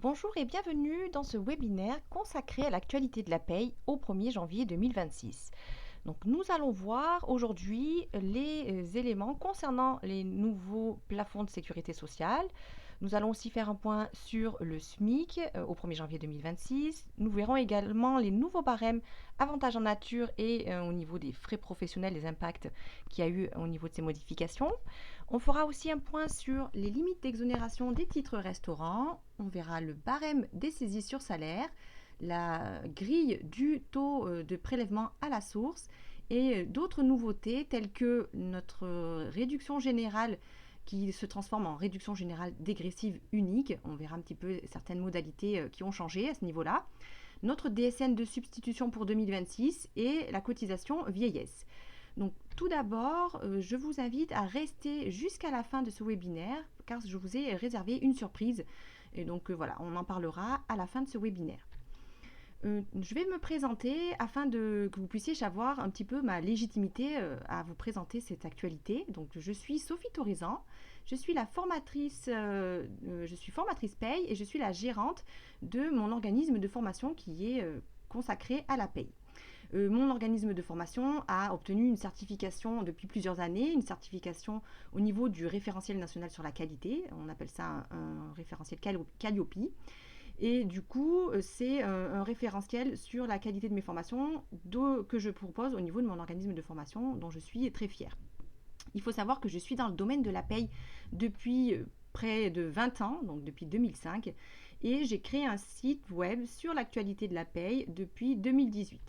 Bonjour et bienvenue dans ce webinaire consacré à l'actualité de la paye au 1er janvier 2026. Donc nous allons voir aujourd'hui les éléments concernant les nouveaux plafonds de sécurité sociale. Nous allons aussi faire un point sur le SMIC au 1er janvier 2026. Nous verrons également les nouveaux barèmes avantages en nature et au niveau des frais professionnels, les impacts qu'il y a eu au niveau de ces modifications. On fera aussi un point sur les limites d'exonération des titres restaurants. On verra le barème des saisies sur salaire, la grille du taux de prélèvement à la source et d'autres nouveautés telles que notre réduction générale qui se transforme en réduction générale dégressive unique. On verra un petit peu certaines modalités qui ont changé à ce niveau-là. Notre DSN de substitution pour 2026 et la cotisation vieillesse. Donc tout d'abord, je vous invite à rester jusqu'à la fin de ce webinaire car je vous ai réservé une surprise. Et donc voilà, on en parlera à la fin de ce webinaire. Je vais me présenter afin que vous puissiez savoir un petit peu ma légitimité à vous présenter cette actualité. Donc je suis Sophie Torizan, je suis formatrice paye et je suis la gérante de mon organisme de formation qui est consacré à la paye. Mon organisme de formation a obtenu une certification depuis plusieurs années, une certification au niveau du référentiel national sur la qualité. On appelle ça un référentiel Calliope. Et du coup, c'est un référentiel sur la qualité de mes formations que je propose au niveau de mon organisme de formation dont je suis très fière. Il faut savoir que je suis dans le domaine de la paye depuis près de 20 ans, donc depuis 2005, et j'ai créé un site web sur l'actualité de la paye depuis 2018.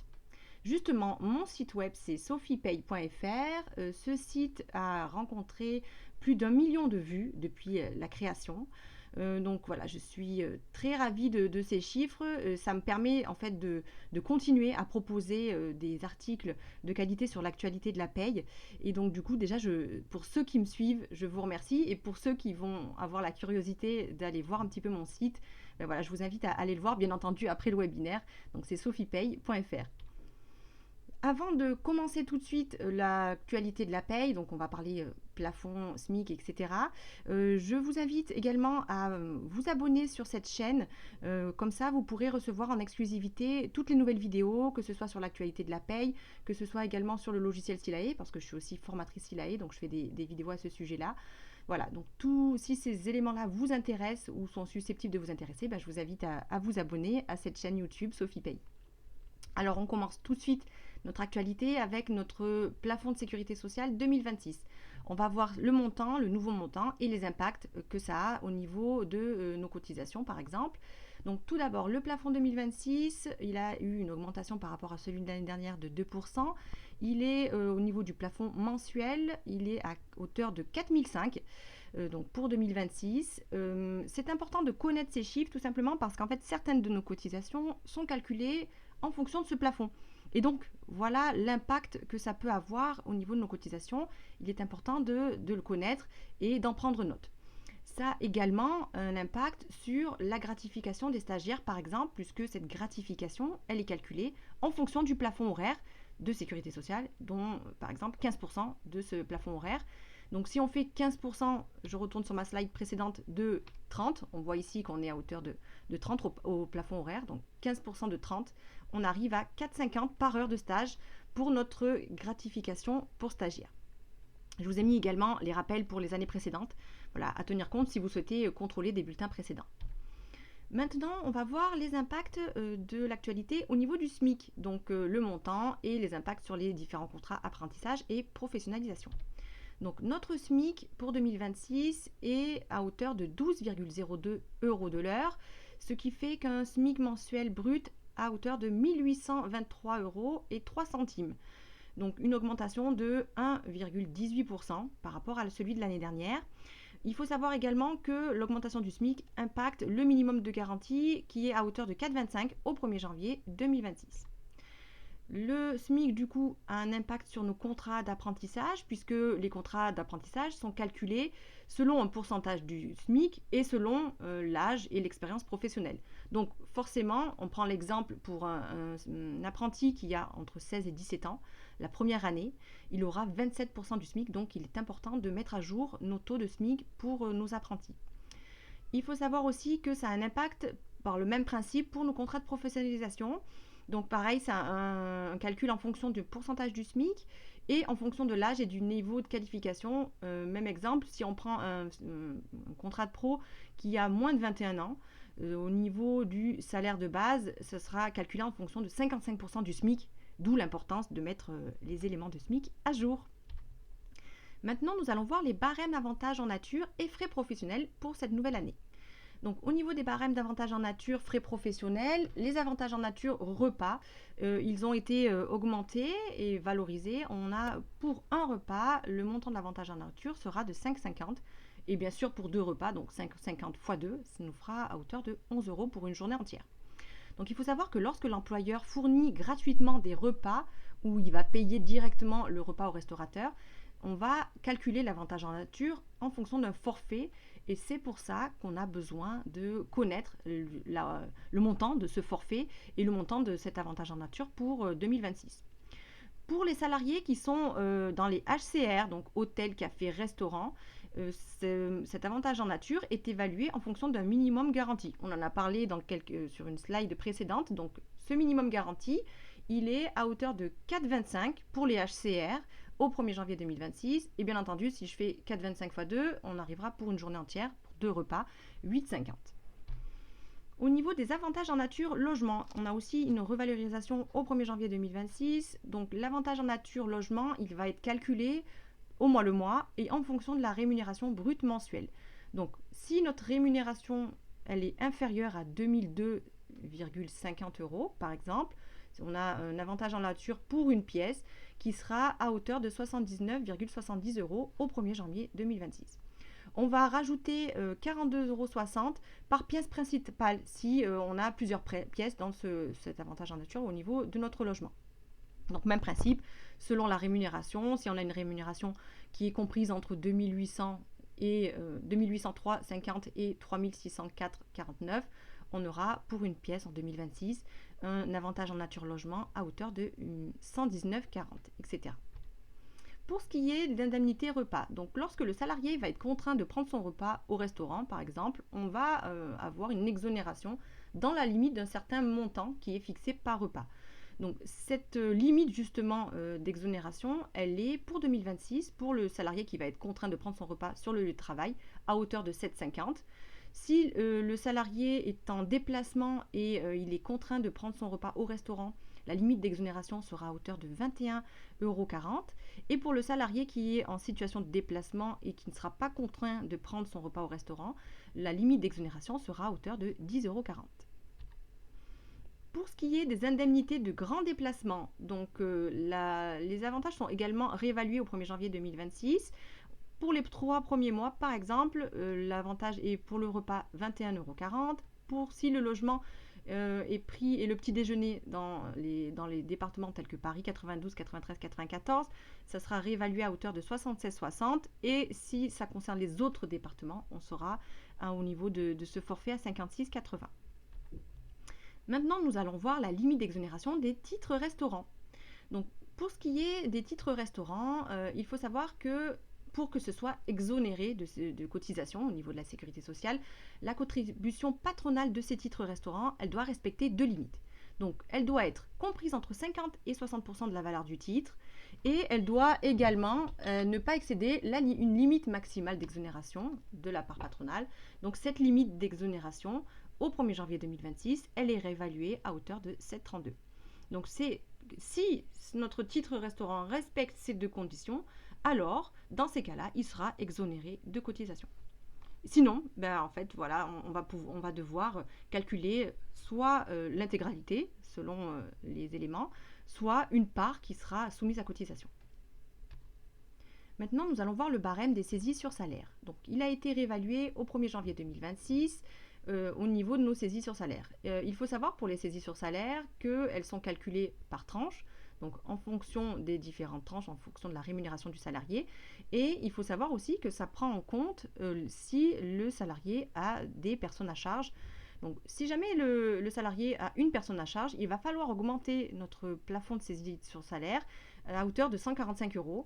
Justement, mon site web, c'est sophiepaye.fr. Ce site a rencontré plus d'1 million de vues depuis la création. Donc voilà, je suis très ravie de ces chiffres. Ça me permet en fait de continuer à proposer des articles de qualité sur l'actualité de la paye. Et donc du coup, déjà, pour ceux qui me suivent, je vous remercie. Et pour ceux qui vont avoir la curiosité d'aller voir un petit peu mon site, ben voilà, je vous invite à aller le voir, bien entendu, après le webinaire. Donc c'est sophiepaye.fr. Avant de commencer tout de suite l'actualité de la paye, donc on va parler plafond, SMIC, etc. Je vous invite également à vous abonner sur cette chaîne. Comme ça, vous pourrez recevoir en exclusivité toutes les nouvelles vidéos, que ce soit sur l'actualité de la paye, que ce soit également sur le logiciel Silae, parce que je suis aussi formatrice Silae, donc je fais des vidéos à ce sujet-là. Voilà, donc si ces éléments-là vous intéressent ou sont susceptibles de vous intéresser, je vous invite à vous abonner à cette chaîne YouTube Sophie Paye. Alors on commence tout de suite notre actualité avec notre plafond de sécurité sociale 2026. On va voir le montant, le nouveau montant et les impacts que ça a au niveau de nos cotisations par exemple. Donc tout d'abord, le plafond 2026, il a eu une augmentation par rapport à celui de l'année dernière de 2%. Il est au niveau du plafond mensuel, il est à hauteur de 4005. Donc pour 2026, c'est important de connaître ces chiffres tout simplement parce qu'en fait certaines de nos cotisations sont calculées en fonction de ce plafond. Et donc, voilà l'impact que ça peut avoir au niveau de nos cotisations. Il est important de le connaître et d'en prendre note. Ça a également un impact sur la gratification des stagiaires, par exemple, puisque cette gratification, elle est calculée en fonction du plafond horaire de sécurité sociale, dont, par exemple, 15% de ce plafond horaire. Donc, si on fait 15%, je retourne sur ma slide précédente, de 30, on voit ici qu'on est à hauteur de 30 au plafond horaire, donc 15% de 30, on arrive à 4,50 par heure de stage pour notre gratification pour stagiaires. Je vous ai mis également les rappels pour les années précédentes, voilà, à tenir compte si vous souhaitez contrôler des bulletins précédents. Maintenant, on va voir les impacts de l'actualité au niveau du SMIC, donc le montant et les impacts sur les différents contrats apprentissage et professionnalisation. Donc notre SMIC pour 2026 est à hauteur de 12,02 € de l'heure, ce qui fait qu'un SMIC mensuel brut à hauteur de 1823 € et 3 centimes. Donc une augmentation de 1,18% par rapport à celui de l'année dernière. Il faut savoir également que l'augmentation du SMIC impacte le minimum de garantie qui est à hauteur de 4,25 € au 1er janvier 2026. Le SMIC, du coup, a un impact sur nos contrats d'apprentissage puisque les contrats d'apprentissage sont calculés selon un pourcentage du SMIC et selon l'âge et l'expérience professionnelle. Donc forcément, on prend l'exemple pour un apprenti qui a entre 16 et 17 ans, la première année, il aura 27% du SMIC, donc il est important de mettre à jour nos taux de SMIC pour nos apprentis. Il faut savoir aussi que ça a un impact par le même principe pour nos contrats de professionnalisation. Donc pareil, c'est un calcul en fonction du pourcentage du SMIC et en fonction de l'âge et du niveau de qualification. Même exemple, si on prend un contrat de pro qui a moins de 21 ans, au niveau du salaire de base, ce sera calculé en fonction de 55% du SMIC, d'où l'importance de mettre les éléments de SMIC à jour. Maintenant, nous allons voir les barèmes d'avantages en nature et frais professionnels pour cette nouvelle année. Donc, au niveau des barèmes d'avantages en nature, frais professionnels, les avantages en nature, repas, ils ont été augmentés et valorisés. On a pour un repas, le montant de l'avantage en nature sera de 5,50. Et bien sûr, pour 2 repas, donc 5,50 x 2, ça nous fera à hauteur de 11 € pour une journée entière. Donc, il faut savoir que lorsque l'employeur fournit gratuitement des repas, où il va payer directement le repas au restaurateur, on va calculer l'avantage en nature en fonction d'un forfait. Et c'est pour ça qu'on a besoin de connaître le montant de ce forfait et le montant de cet avantage en nature pour 2026. Pour les salariés qui sont dans les HCR, donc hôtel, café, restaurant, cet avantage en nature est évalué en fonction d'un minimum garanti. On en a parlé sur une slide précédente. Donc ce minimum garanti, il est à hauteur de 4,25 pour les HCR au 1er janvier 2026. Et bien entendu, si je fais 4,25 x 2, on arrivera pour une journée entière, pour 2 repas, 8,50. Au niveau des avantages en nature logement, on a aussi une revalorisation au 1er janvier 2026. Donc l'avantage en nature logement, il va être calculé au mois le mois et en fonction de la rémunération brute mensuelle. Donc si notre rémunération elle est inférieure à 2002,50 € par exemple, on a un avantage en nature pour une pièce qui sera à hauteur de 79,70 € au 1er janvier 2026. On va rajouter 42,60 € par pièce principale si on a plusieurs pièces dans cet avantage en nature au niveau de notre logement. Donc même principe, selon la rémunération, si on a une rémunération qui est comprise entre 2803,50 et 3604,49, on aura pour une pièce en 2026 un avantage en nature logement à hauteur de 119,40, etc. Pour ce qui est d'indemnité repas, donc lorsque le salarié va être contraint de prendre son repas au restaurant par exemple, on va avoir une exonération dans la limite d'un certain montant qui est fixé par repas. Donc cette limite justement d'exonération, elle est pour 2026 pour le salarié qui va être contraint de prendre son repas sur le lieu de travail à hauteur de 7,50. Si le salarié est en déplacement et il est contraint de prendre son repas au restaurant, la limite d'exonération sera à hauteur de 21,40 €. Et pour le salarié qui est en situation de déplacement et qui ne sera pas contraint de prendre son repas au restaurant, la limite d'exonération sera à hauteur de 10,40 €. Pour ce qui est des indemnités de grand déplacement, donc les avantages sont également réévalués au 1er janvier 2026. Pour les 3 premiers mois, par exemple, l'avantage est pour le repas 21,40 €. Si le logement est pris et le petit déjeuner dans les départements tels que Paris 92, 93, 94, ça sera réévalué à hauteur de 76,60 €. Et si ça concerne les autres départements, on sera au niveau de ce forfait à 56,80 €. Maintenant, nous allons voir la limite d'exonération des titres restaurants. Donc, pour ce qui est des titres restaurants, il faut savoir que pour que ce soit exonéré de cotisation au niveau de la sécurité sociale, la contribution patronale de ces titres restaurants, elle doit respecter 2 limites. Donc, elle doit être comprise entre 50 et 60% de la valeur du titre et elle doit également ne pas excéder une limite maximale d'exonération de la part patronale. Donc, cette limite d'exonération, au 1er janvier 2026, elle est réévaluée à hauteur de 7,32 €. Donc, si notre titre restaurant respecte ces 2 conditions, alors, dans ces cas-là, il sera exonéré de cotisation. Sinon, en fait, voilà, on va devoir calculer soit l'intégralité, selon les éléments, soit une part qui sera soumise à cotisation. Maintenant, nous allons voir le barème des saisies sur salaire. Donc, il a été réévalué au 1er janvier 2026 au niveau de nos saisies sur salaire. Il faut savoir pour les saisies sur salaire qu'elles sont calculées par tranche, donc en fonction des différentes tranches, en fonction de la rémunération du salarié. Et il faut savoir aussi que ça prend en compte si le salarié a des personnes à charge. Donc si jamais le salarié a une personne à charge, il va falloir augmenter notre plafond de saisie sur salaire à hauteur de 145 €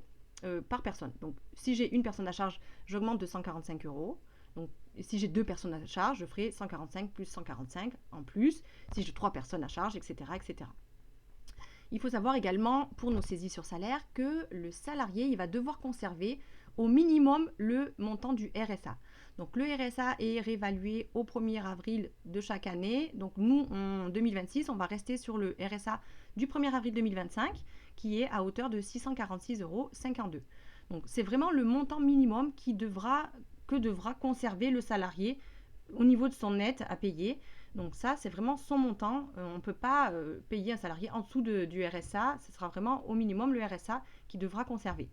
par personne. Donc si j'ai une personne à charge, j'augmente de 145 €. Donc si j'ai 2 personnes à charge, je ferai 145 plus 145 en plus. Si j'ai 3 personnes à charge, etc., etc. Il faut savoir également, pour nos saisies sur salaire, que le salarié il va devoir conserver au minimum le montant du RSA. Donc le RSA est réévalué au 1er avril de chaque année. Donc nous, en 2026, on va rester sur le RSA du 1er avril 2025, qui est à hauteur de 646,52 euros. Donc c'est vraiment le montant minimum que devra conserver le salarié au niveau de son net à payer. Donc ça, c'est vraiment son montant. On ne peut pas payer un salarié en dessous du RSA. Ce sera vraiment au minimum le RSA qui devra conserver.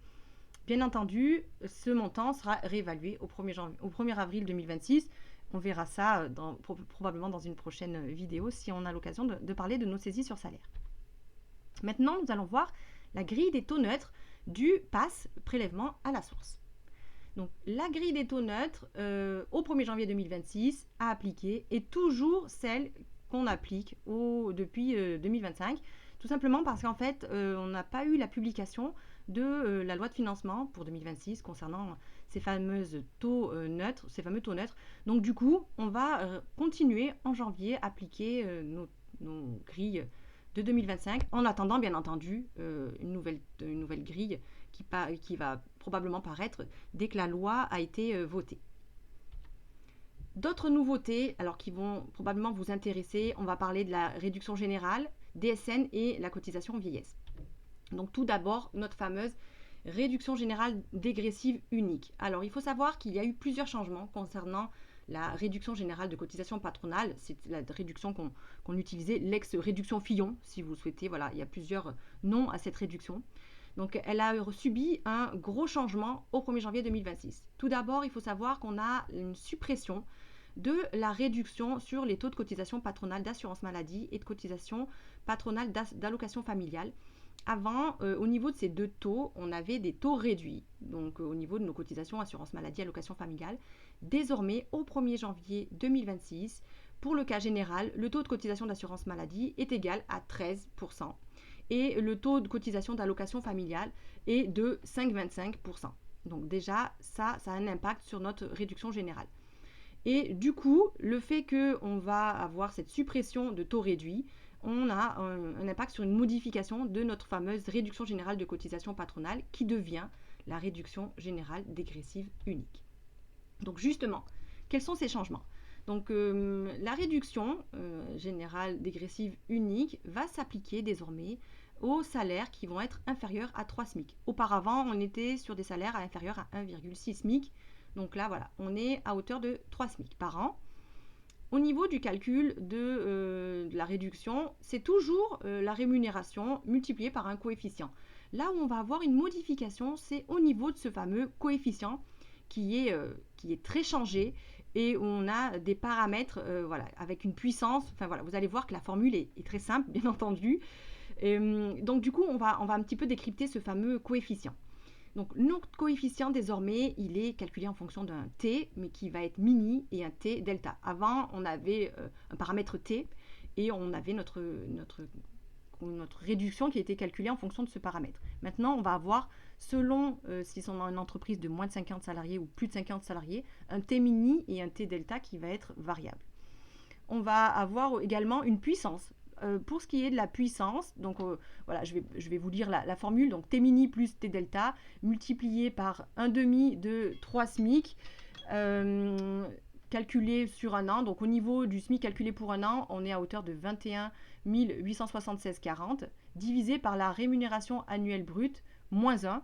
Bien entendu, ce montant sera réévalué au 1er avril 2026. On verra ça probablement dans une prochaine vidéo si on a l'occasion de parler de nos saisies sur salaire. Maintenant, nous allons voir la grille des taux neutres du PAS prélèvement à la source. Donc la grille des taux neutres au 1er janvier 2026 à appliquer est toujours celle qu'on applique depuis 2025, tout simplement parce qu'en fait on n'a pas eu la publication de la loi de financement pour 2026 concernant ces fameux taux neutres. Donc du coup on va continuer en janvier à appliquer nos grilles de 2025 en attendant bien entendu une nouvelle grille qui va probablement paraître dès que la loi a été votée. D'autres nouveautés, alors qui vont probablement vous intéresser, on va parler de la réduction générale, DSN et la cotisation vieillesse. Donc tout d'abord, notre fameuse réduction générale dégressive unique. Alors il faut savoir qu'il y a eu plusieurs changements concernant la réduction générale de cotisation patronale. C'est la réduction qu'on utilisait, l'ex-réduction Fillon, si vous souhaitez. Voilà, il y a plusieurs noms à cette réduction. Donc elle a subi un gros changement au 1er janvier 2026. Tout d'abord, il faut savoir qu'on a une suppression de la réduction sur les taux de cotisation patronale d'assurance maladie et de cotisation patronale d'allocation familiale. Avant, au niveau de ces deux taux, on avait des taux réduits, donc au niveau de nos cotisations assurance maladie, allocation familiale. Désormais, au 1er janvier 2026, pour le cas général, le taux de cotisation d'assurance maladie est égal à 13%. Et le taux de cotisation d'allocation familiale est de 5,25%. Donc déjà, ça a un impact sur notre réduction générale. Et du coup, le fait qu'on va avoir cette suppression de taux réduits, on a un impact sur une modification de notre fameuse réduction générale de cotisation patronale qui devient la réduction générale dégressive unique. Donc justement, quels sont ces changements ? Donc la réduction générale dégressive unique va s'appliquer désormais aux salaires qui vont être inférieurs à 3 SMIC. Auparavant, on était sur des salaires inférieurs à 1,6 SMIC. Donc là, voilà, on est à hauteur de 3 SMIC par an. Au niveau du calcul de la réduction, c'est toujours la rémunération multipliée par un coefficient. Là où on va avoir une modification, c'est au niveau de ce fameux coefficient qui est très changé et où on a des paramètres voilà, avec une puissance. Enfin voilà, vous allez voir que la formule est très simple, bien entendu. Donc du coup, on va un petit peu décrypter ce fameux coefficient. Donc notre coefficient désormais, il est calculé en fonction d'un t, mais qui va être mini et un t delta. Avant, on avait un paramètre t et on avait notre réduction qui était calculée en fonction de ce paramètre. Maintenant, on va avoir, selon si on a une entreprise de moins de 50 salariés ou plus de 50 salariés, un t mini et un t delta qui va être variable. On va avoir également une puissance. Pour ce qui est de la puissance, donc voilà, je vais vous lire la formule. Donc T mini plus T delta multiplié par 1,5 de 3 SMIC calculé sur un an. Donc au niveau du SMIC calculé pour un an, on est à hauteur de 21 876,40 divisé par la rémunération annuelle brute moins 1.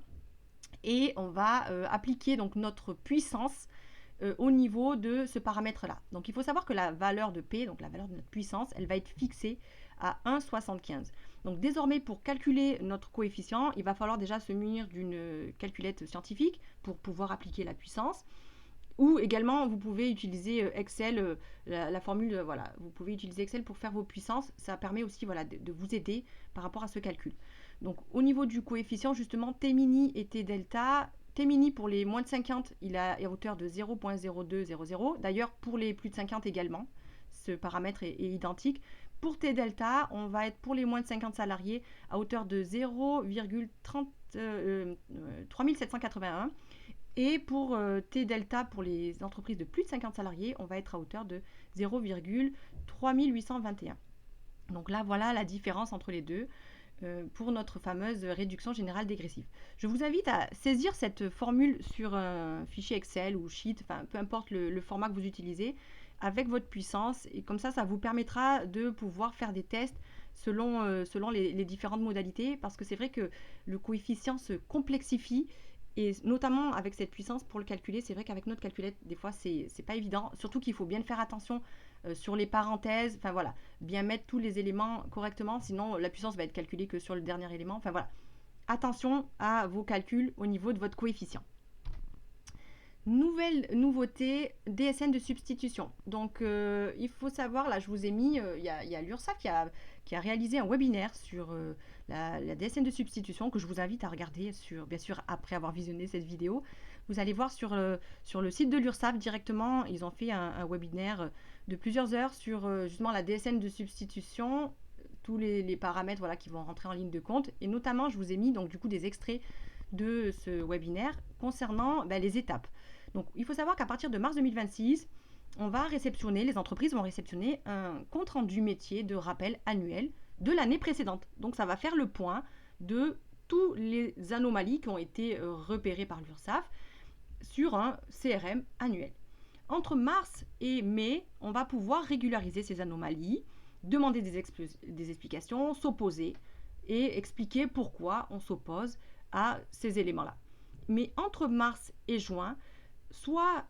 Et on va appliquer donc notre puissance au niveau de ce paramètre-là. Donc il faut savoir que la valeur de P, donc la valeur de notre puissance, elle va être fixée à 1,75. Donc désormais, pour calculer notre coefficient, il va falloir déjà se munir d'une calculette scientifique pour pouvoir appliquer la puissance. Ou également, vous pouvez utiliser Excel, la formule, voilà, vous pouvez utiliser Excel pour faire vos puissances. Ça permet aussi voilà, de vous aider par rapport à ce calcul. Donc au niveau du coefficient, justement, T mini et T delta, T mini pour les moins de 50, il est à hauteur de 0,0200. D'ailleurs, pour les plus de 50 également, ce paramètre est identique. Pour T delta, on va être pour les moins de 50 salariés à hauteur de 0,3781. Et pour T delta pour les entreprises de plus de 50 salariés, on va être à hauteur de 0,3821. Donc là, voilà la différence entre les deux pour notre fameuse réduction générale dégressive. Je vous invite à saisir cette formule sur un fichier Excel ou Sheet, enfin peu importe le format que vous utilisez, avec votre puissance, et comme ça vous permettra de pouvoir faire des tests selon les différentes modalités, parce que c'est vrai que le coefficient se complexifie, et notamment avec cette puissance pour le calculer, c'est vrai qu'avec notre calculette, des fois c'est pas évident, surtout qu'il faut bien faire attention sur les parenthèses, enfin voilà, bien mettre tous les éléments correctement, sinon la puissance va être calculée que sur le dernier élément, enfin voilà. Attention à vos calculs au niveau de votre coefficient. Nouvelle nouveauté, DSN de substitution. Donc il faut savoir, là je vous ai mis, il y a l'URSSAF qui a réalisé un webinaire sur la DSN de substitution que je vous invite à regarder, bien sûr après avoir visionné cette vidéo. Vous allez voir sur le site de l'URSSAF directement, ils ont fait un webinaire de plusieurs heures sur justement la DSN de substitution, tous les paramètres voilà, qui vont rentrer en ligne de compte. Et notamment, je vous ai mis donc du coup des extraits de ce webinaire concernant les étapes. Donc il faut savoir qu'à partir de mars 2026, les entreprises vont réceptionner un compte-rendu métier de rappel annuel de l'année précédente. Donc ça va faire le point de toutes les anomalies qui ont été repérées par l'URSSAF sur un CRM annuel. Entre mars et mai, on va pouvoir régulariser ces anomalies, demander des explications, s'opposer et expliquer pourquoi on s'oppose à ces éléments-là. Mais entre mars et juin, soit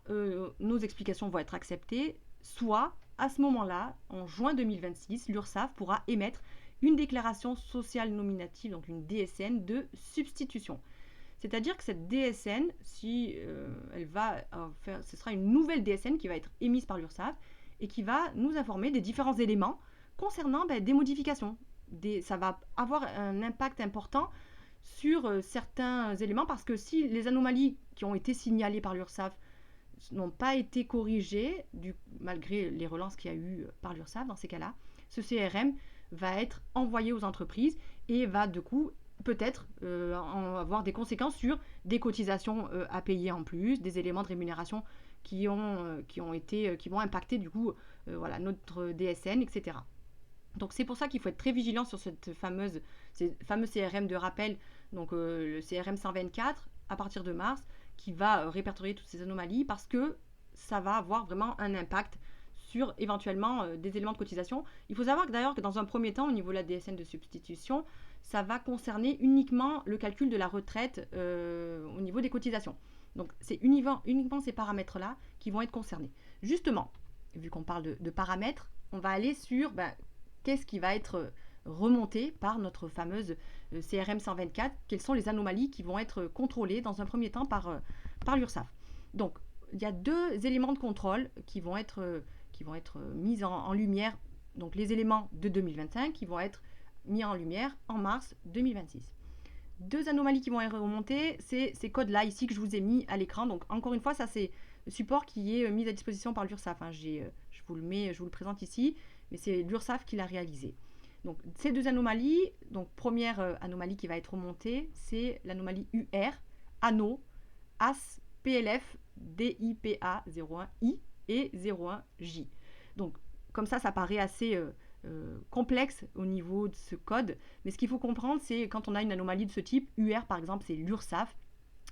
nos explications vont être acceptées, soit à ce moment-là, en juin 2026, l'URSSAF pourra émettre une déclaration sociale nominative, donc une DSN de substitution. C'est-à-dire que cette DSN, si elle va faire, ce sera une nouvelle DSN qui va être émise par l'URSSAF et qui va nous informer des différents éléments concernant des modifications. Ça va avoir un impact important sur certains éléments, parce que si les anomalies qui ont été signalées par l'URSSAF n'ont pas été corrigées, malgré les relances qu'il y a eu par l'URSSAF, dans ces cas-là, ce CRM va être envoyé aux entreprises et va du coup peut-être avoir des conséquences sur des cotisations à payer en plus, des éléments de rémunération qui vont impacter du coup voilà, notre DSN, etc. Donc c'est pour ça qu'il faut être très vigilant sur ces fameux CRM de rappel, donc le CRM 124 à partir de mars, qui va répertorier toutes ces anomalies, parce que ça va avoir vraiment un impact sur éventuellement des éléments de cotisation. Il faut savoir que d'ailleurs que dans un premier temps, au niveau de la DSN de substitution, ça va concerner uniquement le calcul de la retraite au niveau des cotisations. Donc c'est uniquement ces paramètres-là qui vont être concernés. Justement, vu qu'on parle de paramètres, on va aller sur qu'est-ce qui va être remonté par notre fameuse CRM 124, quelles sont les anomalies qui vont être contrôlées dans un premier temps par l'URSSAF. Donc il y a deux éléments de contrôle qui vont être mis en lumière, donc les éléments de 2025 qui vont être mis en lumière en mars 2026. Deux anomalies qui vont être remontées, c'est ces codes-là ici que je vous ai mis à l'écran. Donc encore une fois, ça c'est le support qui est mis à disposition par l'URSSAF. Je vous le présente ici, mais c'est l'URSSAF qui l'a réalisé. Donc ces deux anomalies, donc première anomalie qui va être remontée, c'est l'anomalie UR, ANO, AS, PLF, DIPA 01I et 01J. Donc comme ça paraît assez complexe au niveau de ce code, mais ce qu'il faut comprendre, c'est quand on a une anomalie de ce type, UR par exemple, c'est l'URSSAF,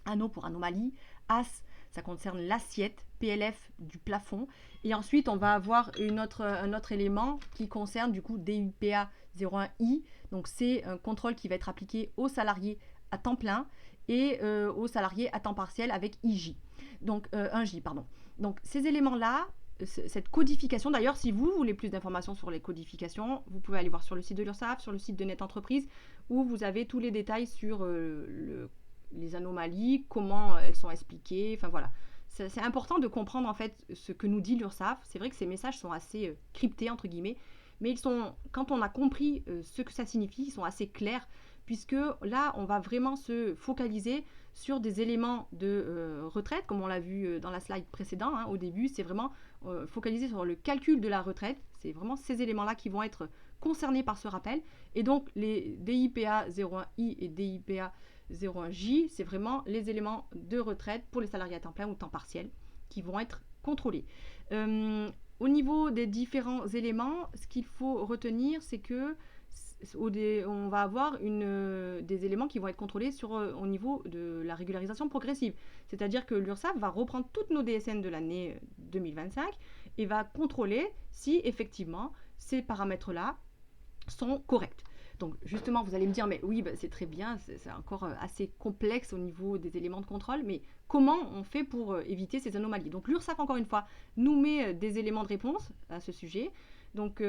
ANO pour anomalie, AS, ça concerne l'assiette, PLF du plafond, et ensuite on va avoir un autre élément qui concerne du coup DUPA 01I, donc c'est un contrôle qui va être appliqué aux salariés à temps plein et aux salariés à temps partiel avec IJ, donc 1J, pardon. Donc ces éléments-là, cette codification, d'ailleurs si vous voulez plus d'informations sur les codifications, vous pouvez aller voir sur le site de l'URSSAF, sur le site de Net Entreprise, où vous avez tous les détails sur les anomalies, comment elles sont expliquées, enfin voilà. C'est important de comprendre en fait ce que nous dit l'URSSAF. C'est vrai que ces messages sont assez cryptés entre guillemets, mais quand on a compris ce que ça signifie, ils sont assez clairs, puisque là on va vraiment se focaliser sur des éléments de retraite, comme on l'a vu dans la slide précédente, au début, c'est vraiment focalisé sur le calcul de la retraite. C'est vraiment ces éléments-là qui vont être concernés par ce rappel. Et donc les DIPA 01I et DIPA 01J, c'est vraiment les éléments de retraite pour les salariés à temps plein ou temps partiel qui vont être contrôlés. Au niveau des différents éléments, ce qu'il faut retenir, c'est que on va avoir des éléments qui vont être contrôlés au niveau de la régularisation progressive. C'est-à-dire que l'URSSAF va reprendre toutes nos DSN de l'année 2025 et va contrôler si effectivement ces paramètres-là sont corrects. Donc justement, vous allez me dire, mais oui, c'est très bien, c'est encore assez complexe au niveau des éléments de contrôle, mais comment on fait pour éviter ces anomalies? Donc l'URSSAF, encore une fois, nous met des éléments de réponse à ce sujet. Donc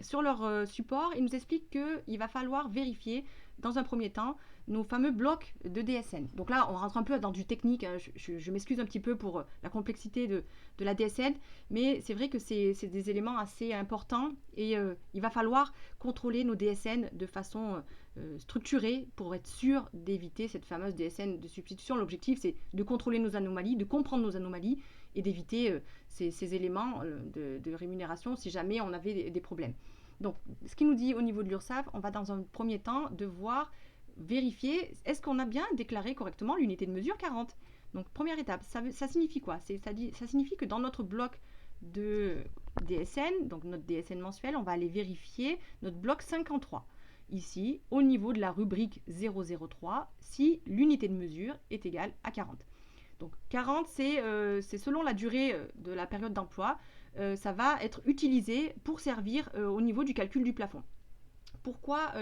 sur leur support, ils nous expliquent qu'il va falloir vérifier dans un premier temps nos fameux blocs de DSN. Donc là, on rentre un peu dans du technique, hein. Je m'excuse un petit peu pour la complexité de la DSN, mais c'est vrai que c'est des éléments assez importants et il va falloir contrôler nos DSN de façon structurée pour être sûr d'éviter cette fameuse DSN de substitution. L'objectif, c'est de contrôler nos anomalies, de comprendre nos anomalies et d'éviter ces éléments de rémunération si jamais on avait des problèmes. Donc, ce qui nous dit au niveau de l'URSSAF, on va dans un premier temps devoir vérifier est-ce qu'on a bien déclaré correctement l'unité de mesure 40. Donc, première étape, ça signifie quoi? Ça signifie que dans notre bloc de DSN, donc notre DSN mensuel, on va aller vérifier notre bloc 53. Ici, au niveau de la rubrique 003, si l'unité de mesure est égale à 40. Donc 40, c'est selon la durée de la période d'emploi, ça va être utilisé pour servir au niveau du calcul du plafond. Pourquoi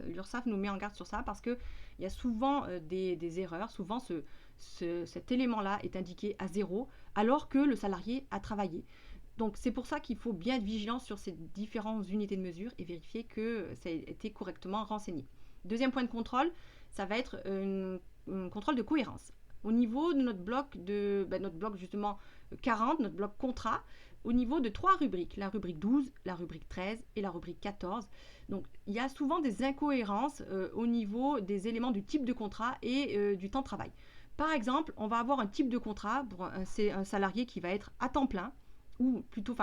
l'URSSAF nous met en garde sur ça? Parce qu'il y a souvent des erreurs, souvent cet élément-là est indiqué à 0 alors que le salarié a travaillé. Donc c'est pour ça qu'il faut bien être vigilant sur ces différentes unités de mesure et vérifier que ça a été correctement renseigné. Deuxième point de contrôle, ça va être un contrôle de cohérence. Au niveau de notre bloc justement 40, notre bloc contrat, au niveau de 3 rubriques, la rubrique 12, la rubrique 13 et la rubrique 14. Donc il y a souvent des incohérences au niveau des éléments du type de contrat et du temps de travail. Par exemple, on va avoir un type de contrat pour un salarié qui va être à temps plein, ou plutôt,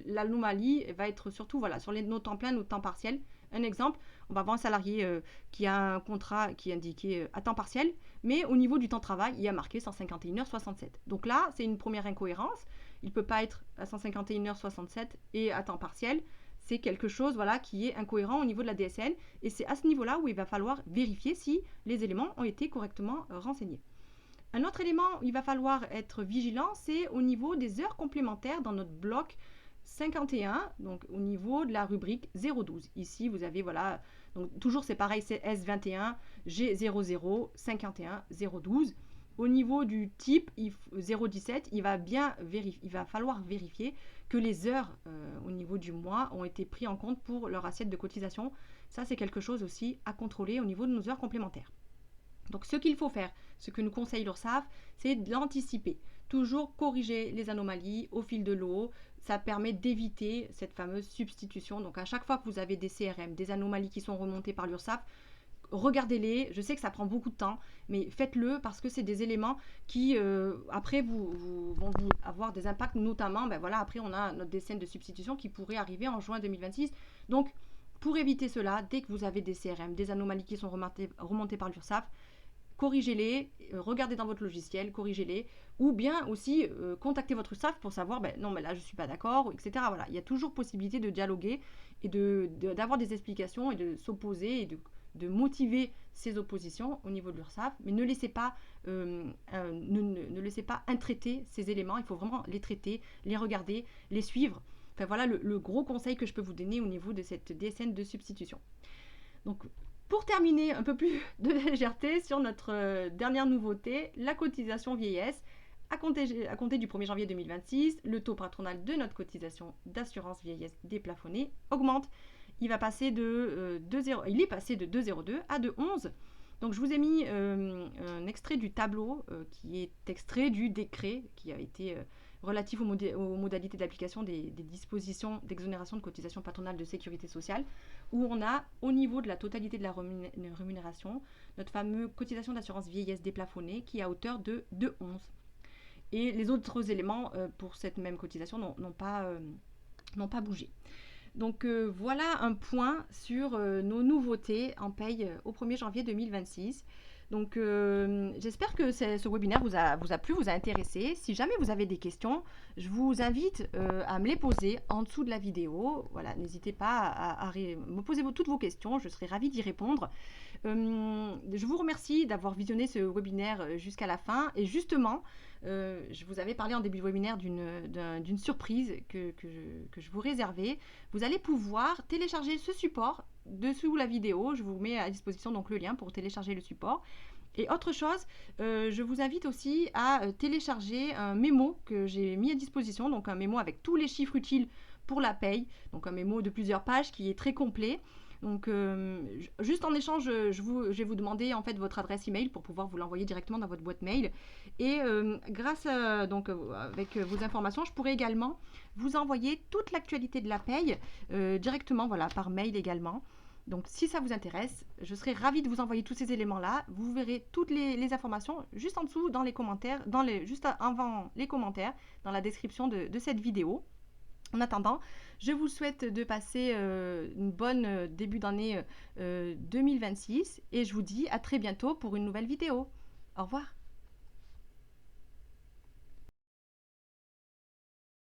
l'anomalie va être surtout sur nos temps pleins, nos temps partiels. Un exemple, on va avoir un salarié qui a un contrat qui est indiqué à temps partiel, mais au niveau du temps de travail, il y a marqué 151h67. Donc là, c'est une première incohérence. Il ne peut pas être à 151h67 et à temps partiel. C'est quelque chose qui est incohérent au niveau de la DSN. Et c'est à ce niveau-là où il va falloir vérifier si les éléments ont été correctement renseignés. Un autre élément où il va falloir être vigilant, c'est au niveau des heures complémentaires dans notre bloc 51, donc au niveau de la rubrique 012. Ici, vous avez, donc toujours c'est pareil, c'est S21, G00, 51, 012. Au niveau du type 017, il va falloir vérifier que les heures au niveau du mois ont été prises en compte pour leur assiette de cotisation. Ça, c'est quelque chose aussi à contrôler au niveau de nos heures complémentaires. Donc, ce qu'il faut faire, ce que nous conseille l'URSSAF, c'est de l'anticiper. Toujours corriger les anomalies au fil de l'eau. Ça permet d'éviter cette fameuse substitution. Donc, à chaque fois que vous avez des CRM, des anomalies qui sont remontées par l'URSSAF, regardez-les. Je sais que ça prend beaucoup de temps, mais faites-le parce que c'est des éléments qui, après, vont vous avoir des impacts. Notamment, après, on a notre DSN de substitution qui pourrait arriver en juin 2026. Donc, pour éviter cela, dès que vous avez des CRM, des anomalies qui sont remontées par l'URSSAF, corrigez-les, regardez dans votre logiciel, corrigez-les, ou bien aussi contactez votre staff pour savoir, non, mais là, je ne suis pas d'accord, etc. Voilà, il y a toujours possibilité de dialoguer et d'avoir des explications et de s'opposer et de motiver ces oppositions au niveau de l'URSSAF, mais ne laissez pas intraiter ces éléments, il faut vraiment les traiter, les regarder, les suivre. Enfin voilà le gros conseil que je peux vous donner au niveau de cette DSN de substitution. Donc, pour terminer, un peu plus de légèreté sur notre dernière nouveauté, la cotisation vieillesse. À compter du 1er janvier 2026, le taux patronal de notre cotisation d'assurance vieillesse déplafonnée augmente. Il est passé de 2,02 à 2,11. Donc je vous ai mis un extrait du tableau qui est extrait du décret qui a été relatif aux modalités d'application des dispositions d'exonération de cotisation patronale de sécurité sociale, où on a, au niveau de la totalité de la rémunération, notre fameuse cotisation d'assurance vieillesse déplafonnée qui est à hauteur de 2,11. Et les autres éléments pour cette même cotisation n'ont pas bougé. Donc voilà un point sur nos nouveautés en paye au 1er janvier 2026. Donc, j'espère que ce webinaire vous a plu, vous a intéressé. Si jamais vous avez des questions, je vous invite à me les poser en dessous de la vidéo. Voilà, n'hésitez pas me poser toutes vos questions, je serai ravie d'y répondre. Je vous remercie d'avoir visionné ce webinaire jusqu'à la fin. Et justement, je vous avais parlé en début de webinaire d'une surprise que je vous réservais. Vous allez pouvoir télécharger ce support dessous la vidéo. Je vous mets à disposition donc le lien pour télécharger le support. Et autre chose, je vous invite aussi à télécharger un mémo que j'ai mis à disposition, donc un mémo avec tous les chiffres utiles pour la paye, donc un mémo de plusieurs pages qui est très complet. Donc, juste en échange, je vais vous demander en fait votre adresse email pour pouvoir vous l'envoyer directement dans votre boîte mail. Et grâce avec vos informations, je pourrai également vous envoyer toute l'actualité de la paye directement, voilà, par mail également. Donc, si ça vous intéresse, je serai ravie de vous envoyer tous ces éléments-là. Vous verrez toutes les informations juste en dessous dans les commentaires, juste avant les commentaires, dans la description de cette vidéo. En attendant, je vous souhaite de passer une bonne début d'année 2026 et je vous dis à très bientôt pour une nouvelle vidéo. Au revoir.